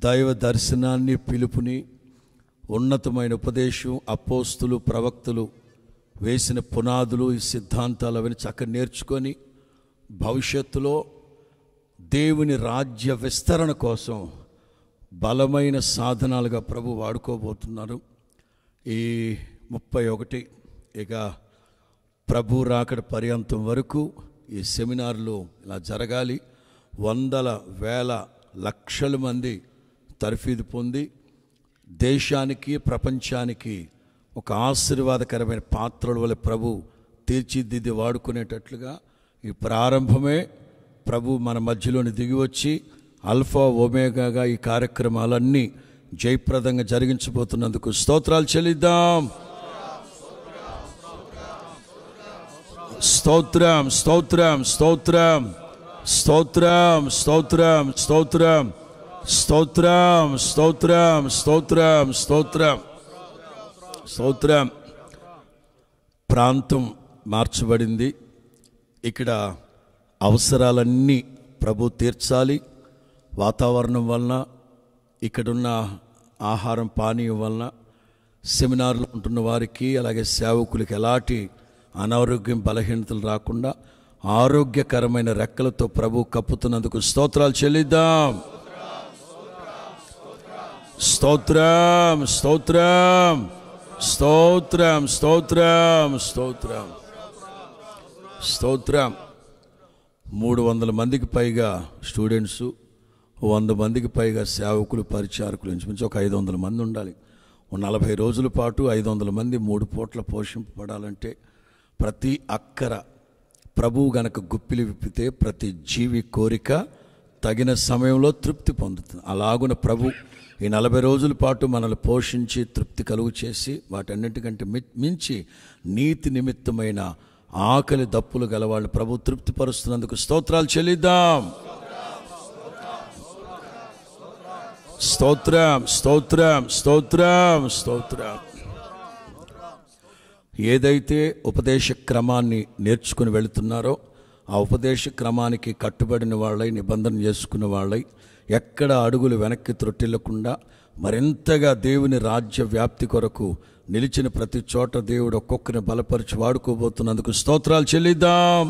దైవ దర్శనాన్ని, పిలుపుని, ఉన్నతమైన ఉపదేశం, అపోస్తులు, ప్రవక్తలు వేసిన పునాదులు, ఈ సిద్ధాంతాలు అవన్నీ చక్కగా నేర్చుకొని భవిష్యత్తులో దేవుని రాజ్య విస్తరణ కోసం బలమైన సాధనాలుగా ప్రభు వాడుకోబోతున్నారు. ఈ 31 ఇక ప్రభు రాకడ పర్యంతం వరకు ఈ సెమినార్లు ఇలా జరగాలి. వందల వేల లక్షల మంది తర్ఫీదు పొంది దేశానికి, ప్రపంచానికి ఒక ఆశీర్వాదకరమైన పాత్రల వల్ల ప్రభు తీర్చిదిద్ది వాడుకునేటట్లుగా ఈ ప్రారంభమే ప్రభు మన మధ్యలోని దిగి వచ్చి ఆల్ఫా ఒమేగాగా ఈ కార్యక్రమాలన్నీ జయప్రదంగా జరిగించబోతున్నందుకు స్తోత్రాలు చెల్లిద్దాం. స్తోత్రం, స్తోత్రం, స్తోత్రం, స్తోత్రం, స్తోత్రం, స్తోత్రం, స్తోత్రం, స్తోత్రం, స్తోత్రం, స్తోత్రం, స్తోత్రం. ప్రాంతం మార్చబడింది. ఇక్కడ అవసరాలన్నీ ప్రభు తీర్చాలి. వాతావరణం వలన, ఇక్కడున్న ఆహారం పానీయం వలన సెమినార్లు ఉంటున్న వారికి, అలాగే సేవకులకి ఎలాంటి అనారోగ్యం, బలహీనతలు రాకుండా ఆరోగ్యకరమైన రెక్కలతో ప్రభు కప్పుతున్నందుకు స్తోత్రాలు చెల్లిద్దాం. స్తోత్రం, స్తోత్రం, స్తోత్రం, స్తోత్రం, స్తోత్రం, స్తోత్రం. 300 మందికి పైగా స్టూడెంట్సు, 100 మందికి పైగా సేవకులు, పరిచారకులు, ఇంచుమించు ఒక 500 మంది ఉండాలి. 40 రోజుల పాటు 500 మంది 3 పూట్ల పోషింపబడాలంటే ప్రతి అక్కర ప్రభువు గనక గుప్పిలి విప్పితే ప్రతి జీవి కోరిక తగిన సమయంలో తృప్తి పొందుతుంది. అలాగున ప్రభు ఈ 40 రోజుల పాటు మనల్ని పోషించి తృప్తి కలుగు చేసి వాటన్నిటికంటే మించి నీతి నిమిత్తమైన ఆకలి దప్పులు గలవాళ్ళు ప్రభు తృప్తిపరుస్తున్నందుకు స్తోత్రాలు చెల్లిద్దాం. స్తోత్రం, స్తోత్రం, స్తోత్రం, స్తోత్రం. ఏదైతే ఉపదేశ క్రమాన్ని నేర్చుకుని వెళుతున్నారో ఆ ఉపదేశ క్రమానికి కట్టుబడిన వాళ్ళై, నిబంధన చేసుకున్న వాళ్ళై, ఎక్కడ అడుగులు వెనక్కి త్రొట్టిల్లకుండా మరింతగా దేవుని రాజ్య వ్యాప్తి కొరకు నిలిచిన ప్రతి చోట దేవుడు ఒక్కొక్కరిని బలపరిచి వాడుకోబోతున్నందుకు స్తోత్రాలు చెల్లిద్దాం.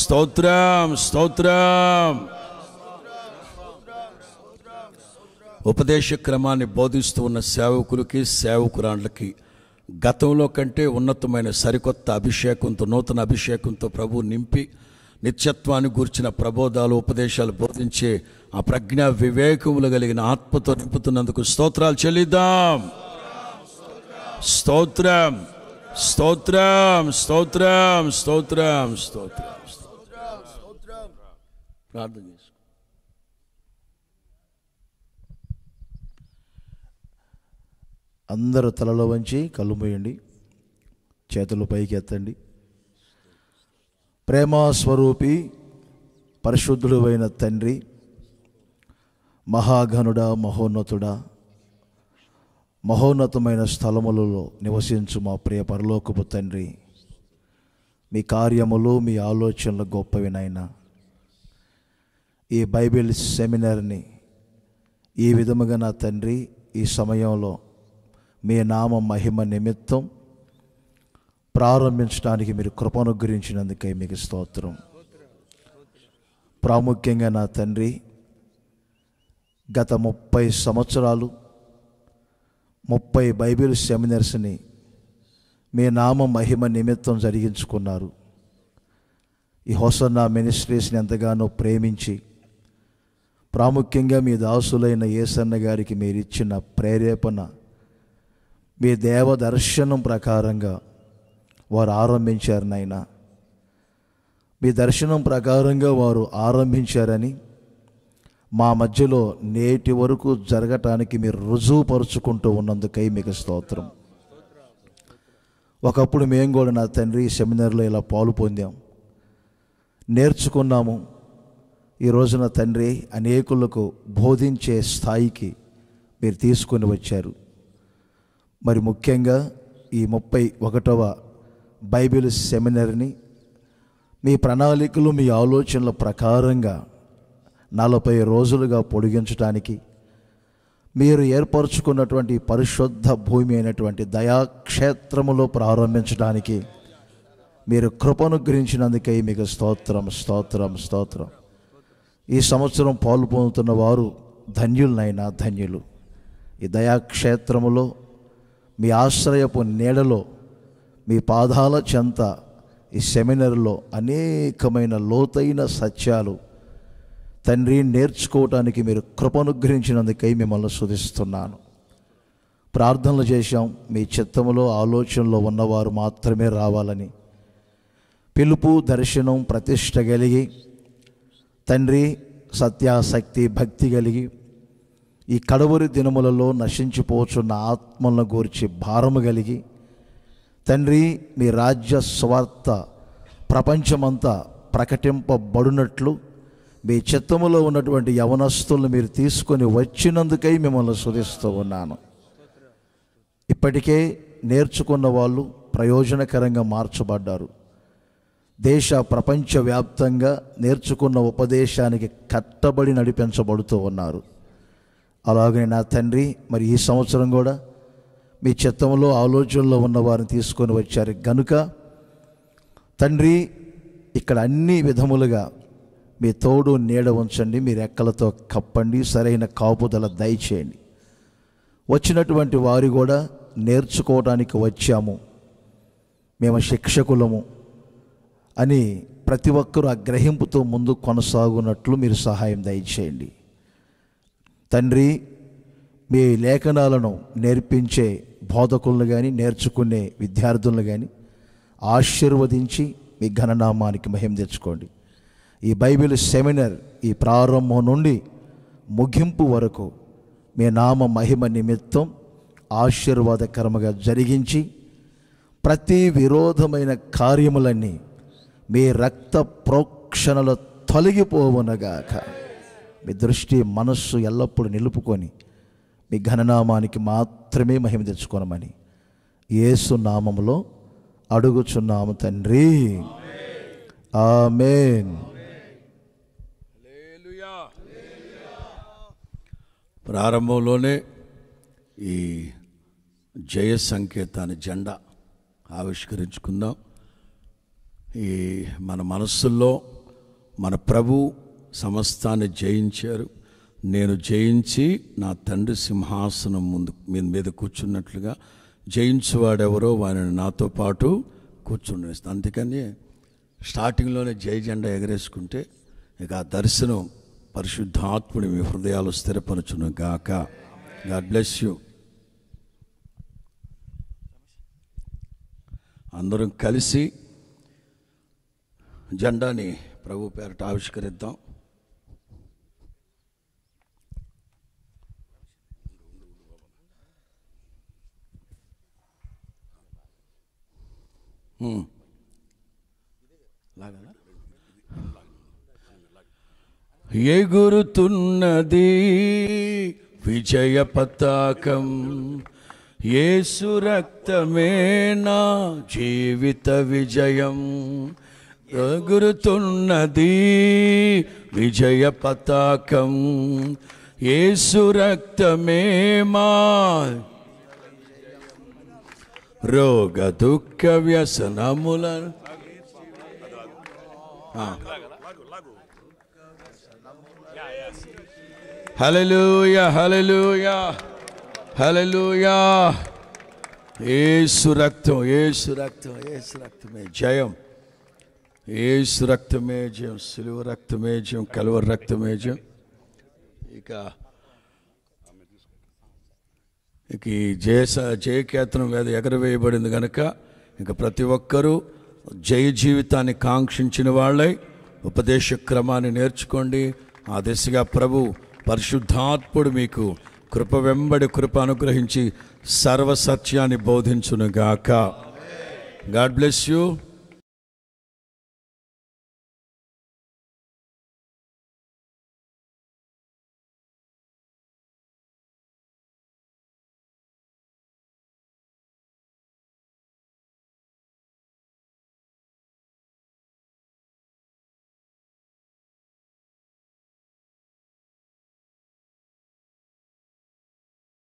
స్తోత్రం, స్తోత్రం. ఉపదేశ క్రమాన్ని బోధిస్తూ ఉన్న సేవకులకి, సేవకురాండ్లకి గతంలో కంటే ఉన్నతమైన సరికొత్త అభిషేకంతో, నూతన అభిషేకంతో ప్రభు నింపి నిత్యత్వాన్ని గూర్చిన ప్రబోధాలు, ఉపదేశాలు బోధించే ఆ ప్రజ్ఞా వివేకములు కలిగిన ఆత్మతో నింపుతున్నందుకు స్తోత్రాలు చెల్లిద్దాం. స్తోత్రం, స్తోత్రం, స్తోత్రం, స్తోత్రం, స్తోత్రం. ప్రార్థన చేసుకో. అందరూ తలలో వంచి కళ్ళు మూయండి, చేతులు పైకి ఎత్తండి. ప్రేమ స్వరూపి పరిశుద్ధుడు అయిన తండ్రి, మహాఘనుడా, మహోన్నతుడా, మహోన్నతమైన స్థలములలో నివసించు మా ప్రియ పరలోకపు తండ్రి, మీ కార్యములు, మీ ఆలోచనలు గొప్పవి నాయనా. ఈ బైబిల్ సెమినార్ని ఈ విధముగా నా తండ్రి ఈ సమయంలో మీ నామ మహిమ నిమిత్తం ప్రారంభించడానికి మీరు కృపనుగ్రహించినందుకై మీకు స్తోత్రం. ప్రాముఖ్యంగా నా తండ్రి, గత 30 సంవత్సరాలు 30 బైబిల్ సెమినార్స్ని మీ నామ మహిమ నిమిత్తం జరిగించుకున్నారు. ఈ హోసన్నా మినిస్ట్రీస్ని ఎంతగానో ప్రేమించి, ప్రాముఖ్యంగా మీ దాసులైన యేసన్న గారికి మీరు ఇచ్చిన ప్రేరేపణ, మీ దేవ దర్శనం ప్రకారంగా వారు ఆరంభించారు నాయన. మీ దర్శనం ప్రకారంగా వారు ఆరంభించారని మా మధ్యలో నేటి వరకు జరగటానికి మీరు రుజువుపరుచుకుంటూ ఉన్నందుకై మీకు స్తోత్రం. ఒకప్పుడు మేము కూడా నా తండ్రి సెమినార్లో ఇలా పాలు పొందాం, నేర్చుకున్నాము. ఈ రోజున తండ్రి అనేకులకు బోధించే స్థాయికి మీరు తీసుకొని వచ్చారు. మరి ముఖ్యంగా ఈ 31వ బైబిల్ సెమినార్ని మీ ప్రణాళికలు, మీ ఆలోచనల ప్రకారంగా 40 రోజులుగా పొడిగించడానికి, మీరు ఏర్పరచుకున్నటువంటి పరిశుద్ధ భూమి అయినటువంటి దయాక్షేత్రములో ప్రారంభించడానికి మీరు కృపనుగ్రహించినందుకై మీకు స్తోత్రం, స్తోత్రం, స్తోత్రం. ఈ సంవత్సరం పాలు పొందుతున్న వారు ధన్యులనైనా ధన్యులు. ఈ దయాక్షేత్రములో మీ ఆశ్రయపు నీడలో మీ పాదాల చెంత ఈ సెమినర్లో అనేకమైన లోతైన సత్యాలు తండ్రి నేర్చుకోవటానికి మీరు కృపనుగ్రహించినందుకై మిమ్మల్ని స్తుతిస్తున్నాను. ప్రార్థనలు చేశాం, మీ చిత్తములో ఆలోచనలో ఉన్నవారు మాత్రమే రావాలని. పిలుపు, దర్శనం, ప్రతిష్ట కలిగి తండ్రి సత్యాసక్తి, భక్తి కలిగి ఈ కడవరి దినములలో నశించిపోచున్న ఆత్మలను గూర్చి భారము కలిగి తండ్రి మీ రాజ్య స్వార్థ ప్రపంచమంతా ప్రకటింపబడినట్లు మీ చిత్తములో ఉన్నటువంటి యవనస్తులను మీరు తీసుకొని వచ్చినందుకై మిమ్మల్ని స్తుతిస్తూ ఉన్నాను. ఇప్పటికే నేర్చుకున్న వాళ్ళు ప్రయోజనకరంగా మార్చబడ్డారు. దేశ ప్రపంచవ్యాప్తంగా నేర్చుకున్న ఉపదేశానికి కట్టబడి నడిపించబడుతూ ఉన్నారు. అలాగే నా తండ్రి, మరి ఈ సంవత్సరం కూడా మీ చిత్తంలో ఆలోచనలో ఉన్న వారిని తీసుకొని వచ్చారు గనుక తండ్రి, ఇక్కడ అన్ని విధములుగా మీ తోడు నీడ ఉంచండి, మీ రెక్కలతో కప్పండి, సరైన కాపుదల దయచేయండి. వచ్చినటువంటి వారు కూడా నేర్చుకోవడానికి వచ్చాము, మేము శిక్షకులము అని ప్రతి ఒక్కరూ ఆ గ్రహింపుతో ముందు కొనసాగునట్లు మీరు సహాయం దయచేయండి. తండ్రి, మీ లేఖనాలను నేర్పించే బోధకులను కానీ నేర్చుకునే విద్యార్థులను కానీ ఆశీర్వదించి మీ ఘననామానికి మహిమ తెచ్చుకోండి. ఈ బైబిల్ సెమినార్ ఈ ప్రారంభం నుండి ముగింపు వరకు మీ నామ మహిమ నిమిత్తం ఆశీర్వాదకరముగా జరిగించి ప్రతి విరోధమైన కార్యములన్నీ మీ రక్త ప్రోక్షణలో తొలగిపోవునగాక. మీ దృష్టి, మనస్సు ఎల్లప్పుడూ నిలుపుకొని మీ ఘననామానికి మాత్రమే మహిమ తెచ్చుకోనమని యేసు నామములో అడుగుచున్నాము తండ్రి, ఆమేన్. ప్రారంభంలోనే ఈ జయ సంకేతాన్ని, జెండా ఆవిష్కరించుకుందాం. ఈ మన మనస్సుల్లో మన ప్రభు సమస్తాన్ని జయించారు. నేను జయించి నా తండ్రి సింహాసనం ముందు మీద కూర్చున్నట్లుగా జయించువాడెవరో వారిని నాతో పాటు కూర్చుండేస్తాను. అందుకని స్టార్టింగ్లోనే జై జెండా ఎగరేసుకుంటే ఇక ఆ దర్శనం పరిశుద్ధాత్ముడి మీ హృదయాలు స్థిరపరచును గాక. God bless you. అందరం కలిసి జెండాని ప్రభు పేరట ఆవిష్కరిద్దాం. ఎగురుతున్నది విజయ పతాకం, యేసు రక్తమే నా జీవిత విజయం. ఎగురుతున్నది విజయ పతాకం, యేసు రక్తమే మా రోగ దుఃఖ వ్యసనముల. హల్లెలూయా, హల్లెలూయా, హల్లెలూయా. యేసు రక్తం, యేసు రక్తం, యేసు రక్తమే జయం, యేసు రక్తమే జయం, సిలువ రక్తమే జయం, కలువరి రక్తమే జయం. ఇక ఈ జయకేతనం మీద ఎగరవేయబడింది కనుక ఇక ప్రతి ఒక్కరూ జయ జీవితాన్ని కాంక్షించిన వాళ్ళై ఉపదేశ క్రమాన్ని నేర్చుకోండి. ఆ దిశగా ప్రభు పరిశుద్ధాత్ముడు మీకు కృప వెంబడి కృప అనుగ్రహించి సర్వసత్యాన్ని బోధించునుగాక. God bless you.